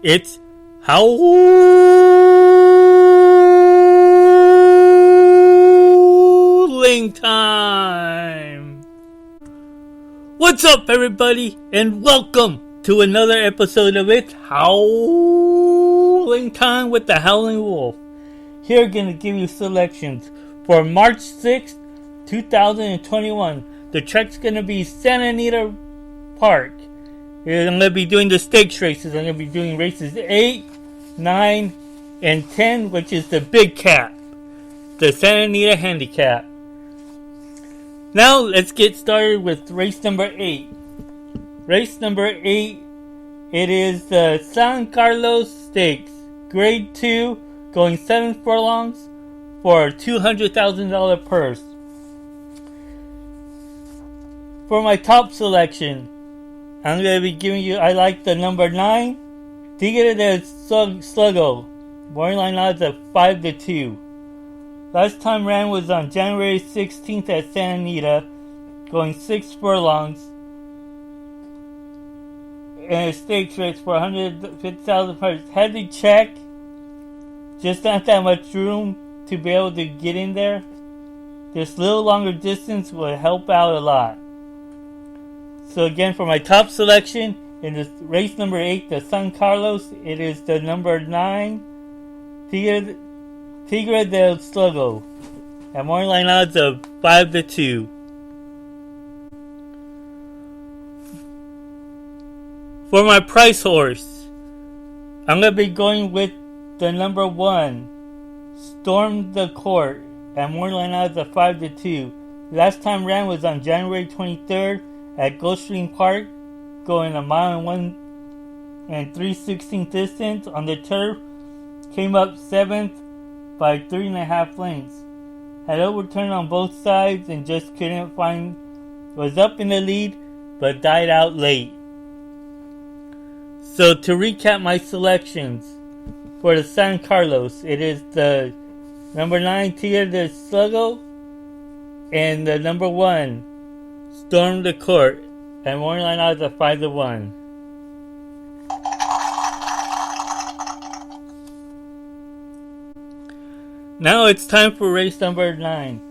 It's howling time! What's up, everybody, and welcome to another episode of It's Howling Time with the Howling Wolf. Here, gonna give you selections for March 6th, 2021. The track's gonna be Santa Anita Park. I'm going to be doing the stakes races. I'm going to be doing races 8, 9, and 10, which is the big cap. The Santa Anita Handicap. Now, let's get started with race number 8. Race number 8, it is the San Carlos Stakes. Grade 2, going 7 furlongs for a $200,000 purse. For my top selection, I'm going to be giving you, I like the number 9, Tigre del Sluggo. Borderline odds of 5-2. Last time ran was on January 16th at Santa Anita, going 6 furlongs. And a stakes race for $150,000. Had to check, just not that much room to be able to get in there. This little longer distance will help out a lot. So again, for my top selection in this race number 8, the San Carlos, it is the number 9, Tigre del Sluggo, at morning line odds of 5-2. For my price horse, I'm going to be going with the number 1, Storm the Court, at morning line odds of 5-2. Last time ran was on January 23rd. At Gulfstream Park, going a mile and 1 3/16 distance on the turf, came up 7th by 3.5 lengths. Had overturned on both sides and just couldn't find, was up in the lead but died out late. So to recap my selections for the San Carlos, it is the number 9 Tigre del Sluggo and the number 1 Storm the Court, and morning line odds of 5-1. Now it's time for race number 9.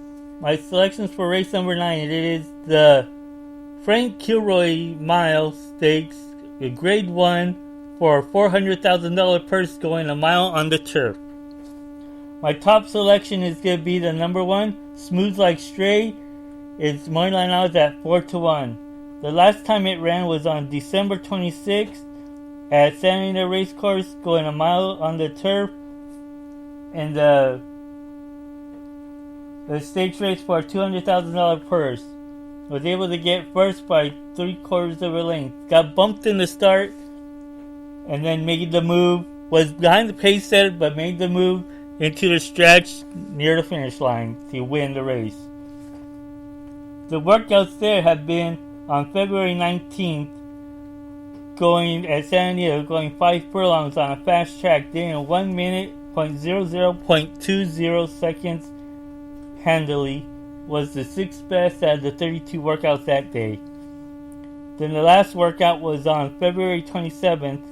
My selections for race number 9, it is the Frank Kilroe Mile Stakes, grade 1, for a $400,000 purse going a mile on the turf. My top selection is going to be the number 1, Smooth Like Stray. Its morning line odds at 4-1. The last time it ran was on December 26th at Santa Anita Racecourse, going a mile on the turf, and the stakes race for a $200,000 purse. Was able to get first by 3/4 of a length. Got bumped in the start, and then made the move. Was behind the pace setter, but made the move into the stretch near the finish line to win the race. The workouts there have been on February 19th, going at Santa Anita, going 5 furlongs on a fast track, doing a 1 minute, 0.20 seconds handily, was the 6th best out of the 32 workouts that day. Then the last workout was on February 27th,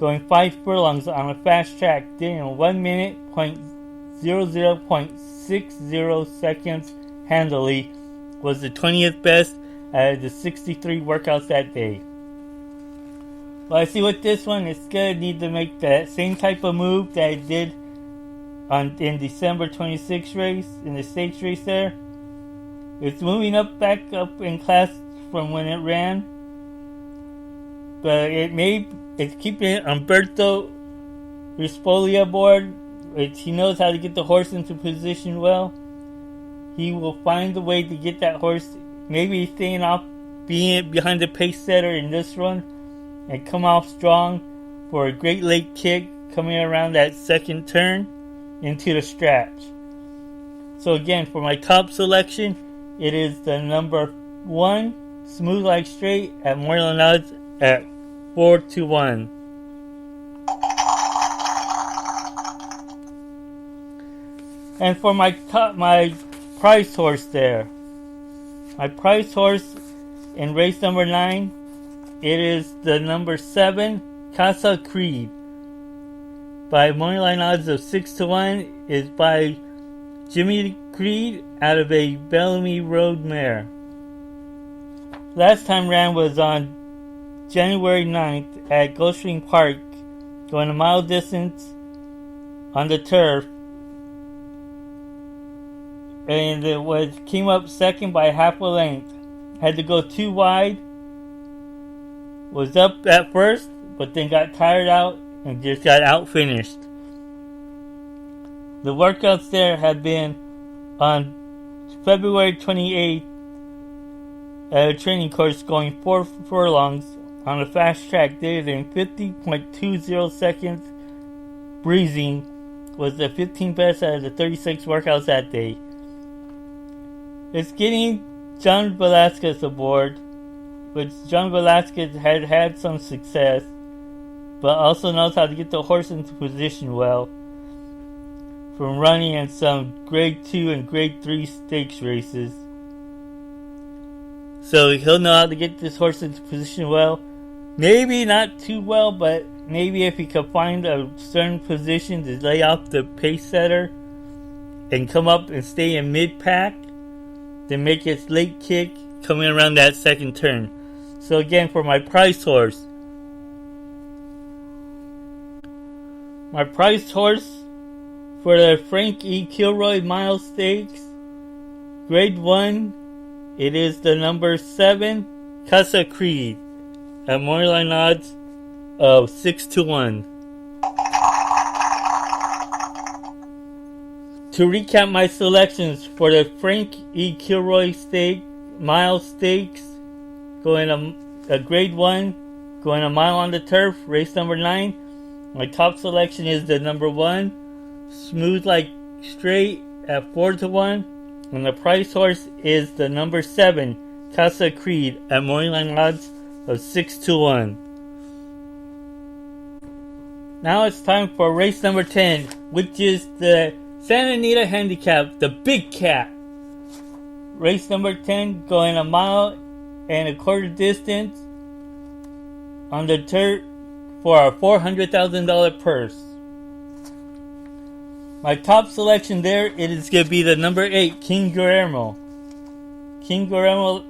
going 5 furlongs on a fast track, doing a 1 minute, 0.60 seconds handily, was the 20th best out of the 63 workouts that day. Well, I see with this one, it's going to need to make that same type of move that I did in December 26th race, in the stakes race there. It's moving back up in class from when it ran. But it's keeping it Umberto Rispolia board, which he knows how to get the horse into position well. He will find a way to get that horse, maybe staying off, being behind the pace setter in this run, and come off strong for a great late kick coming around that second turn into the stretch. So again, for my top selection, it is the number 1, Smooth Like Straight, at morning odds at 4-1. And for my price horse there. My price horse in race number 9, it is the number 7, Casa Creed. by moneyline odds of 6-1 is by Jimmy Creed out of a Bellamy Road mare. Last time ran was on January 9th at Gulfstream Park, going a mile distance on the turf, and it came up second by half a length. Had to go too wide, was up at first, but then got tired out and just got out finished. The workouts there have been on February 28th at a training course going 4 furlongs on a fast track, did it in 50.20 seconds. Breezing was the 15th best out of the 36 workouts that day. It's getting John Velasquez aboard, which John Velasquez had some success, but also knows how to get the horse into position well from running in some grade 2 and grade 3 stakes races. So he'll know how to get this horse into position well. Maybe not too well, but maybe if he could find a certain position to lay off the pace setter and come up and stay in mid-pack, then make its late kick coming around that second turn. So again, for my prize horse. My prize horse for the Frank E. Kilroe Mile Stakes, Grade 1, it is the number 7, Casa Creed, at moneyline odds of 6-1. To recap my selections for the Frank E. Kilroe Mile Stakes, going a Grade 1, going a mile on the turf, race number 9. My top selection is the number 1, Smooth Like Straight at 4-1. And the prize horse is the number 7, Casa Creed, at moneyline odds of 6-1. Now it's time for race number 10, which is the Santa Anita Handicap, the Big Cat. Race number 10, going a mile and a quarter distance on the turf for a $400,000 purse. My top selection there, it is going to be the number 8, King Guillermo. King Guillermo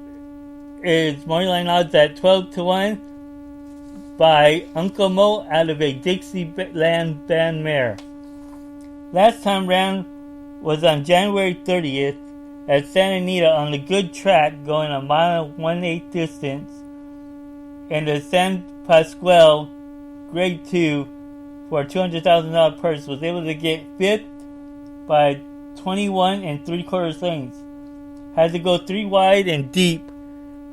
is moneyline odds at 12-1 by Uncle Mo out of a Dixieland Band mare. Last time ran was on January 30th at Santa Anita on the good track, going a mile 1/8 distance, and the San Pasquale Grade 2 for a $200,000 purse. Was able to get 5th by 21 3/4 lengths. Had to go 3 wide and deep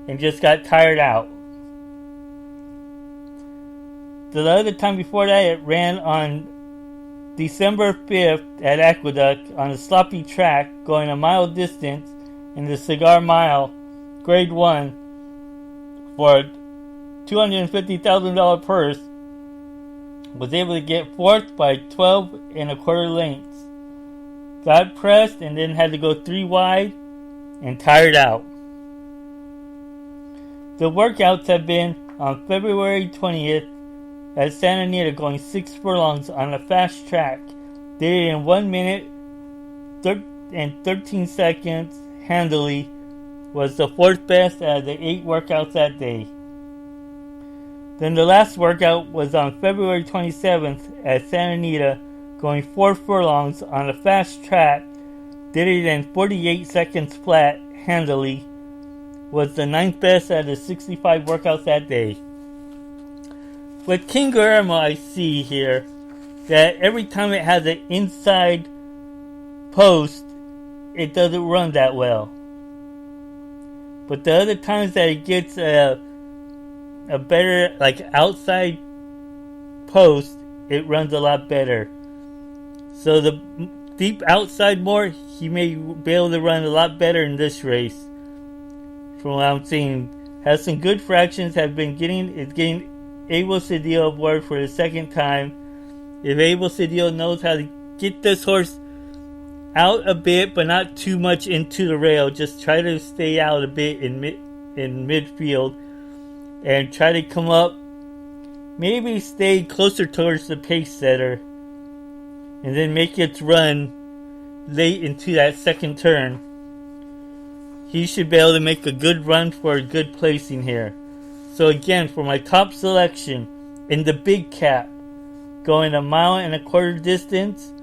and just got tired out. The other time before that, it ran on December 5th at Aqueduct on a sloppy track, going a mile distance in the Cigar Mile Grade 1 for a $250,000 purse. Was able to get 4th by 12 1/4 lengths. Got pressed and then had to go 3 wide and tired out. The workouts have been on February 20th at Santa Anita, going 6 furlongs on a fast track. Did it in 1 minute and 13 seconds handily. Was the 4th best out of the 8 workouts that day. Then the last workout was on February 27th at Santa Anita, going 4 furlongs on a fast track. Did it in 48 seconds flat handily. Was the 9th best out of the 65 workouts that day. With King Guillermo, I see here that every time it has an inside post, it doesn't run that well. But the other times that it gets a better, like, outside post, it runs a lot better. So the deep outside more, he may be able to run a lot better in this race. From what I'm seeing, has some good fractions. Is getting Abel Cedillo aboard for the second time. If Abel Cedillo knows how to get this horse out a bit, but not too much into the rail, just try to stay out a bit in midfield, and try to come up, maybe stay closer towards the pace setter and then make its run late into that second turn, he should be able to make a good run for a good placing here. So again, for my top selection in the big cap, going 1.25 miles distance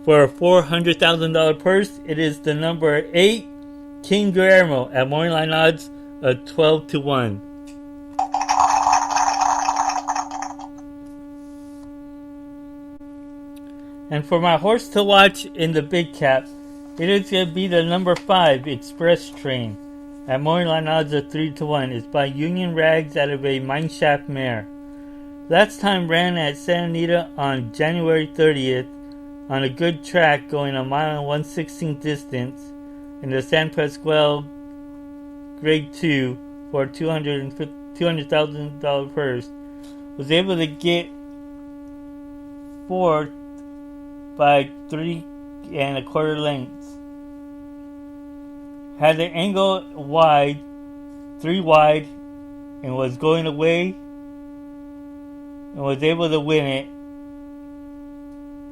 for a $400,000 purse, it is the number 8 King Guillermo at morning line odds of 12-1. And for my horse to watch in the big cap, it is going to be the number 5 Express Train at morning line odds of 3-1. It's by Union Rags out of a mineshaft mare. Last time ran at Santa Anita on January 30th on a good track going 1 mile and 1/16 distance in the San Pasquale Grade 2 for $200,000 purse. Was able to get 4th by 3.25 lengths. Had the angle wide, 3 wide, and was going away, and was able to win it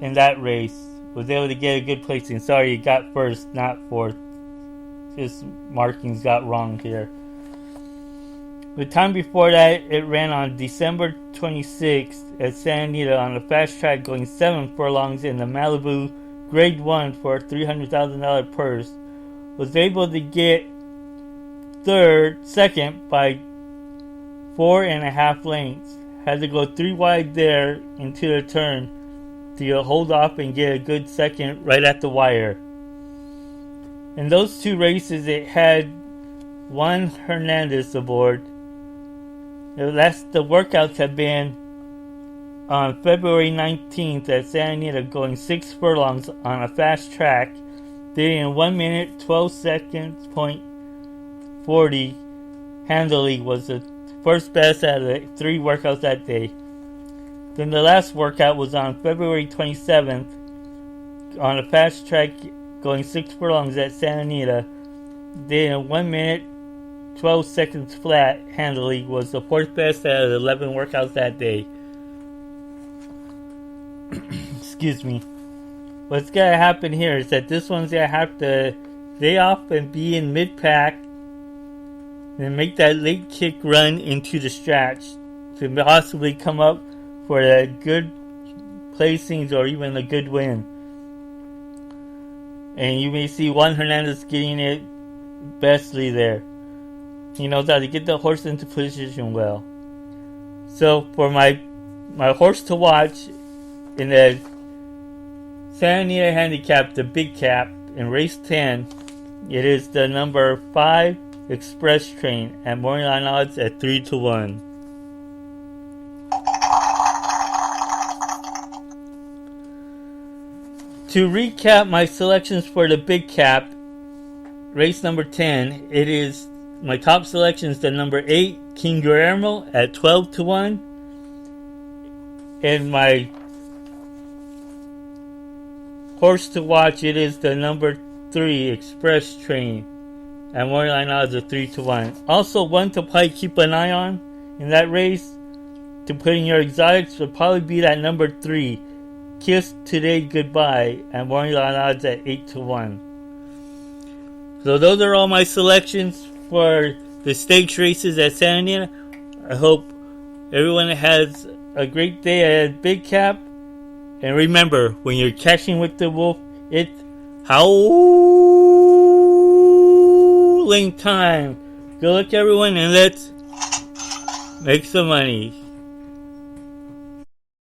in that race. Was able to get a good placing. Sorry, it got first, not 4th. Just markings got wrong here. The time before that, it ran on December 26th at Santa Anita on a fast track going 7 furlongs in the Malibu Grade 1 for a $300,000 purse. Was able to get second by 4.5 lengths. Had to go 3 wide there into the turn to hold off and get a good second right at the wire. In those 2 races, it had Juan Hernandez aboard. The workouts have been on February 19th at Santa Anita going 6 furlongs on a fast track. Did it in 1 minute, 12 seconds, .40 handily. Was the first best out of the 3 workouts that day. Then the last workout was on February 27th on a fast track going 6 furlongs at Santa Anita. Did it in 1 minute, 12 seconds flat handily. Was the 4th best out of the 11 workouts that day. Excuse me. What's going to happen here is that this one's going to have to lay off and be in mid-pack and make that late kick run into the stretch to possibly come up for a good placings or even a good win. And you may see Juan Hernandez getting it bestly there. He knows how to get the horse into position well. So for my horse to watch in the Santa Anita Handicap, the big cap, in race 10, it is the number 5 Express Train at morning line odds at 3-1. To recap my selections for the big cap, race number 10, it is my top selection is the number 8 King Guillermo at 12-1, and my horse to watch, it is the number 3 Express Train at morning line odds of 3-1. Also, one to probably keep an eye on in that race to put in your exotics would probably be that number 3 Kiss Today Goodbye at morning line odds at 8-1. So those are all my selections for the stakes races at Santa Anita. I hope everyone has a great day at Big Cap. And remember, when you're catching with the wolf, it's howling time. Good luck, everyone, and let's make some money.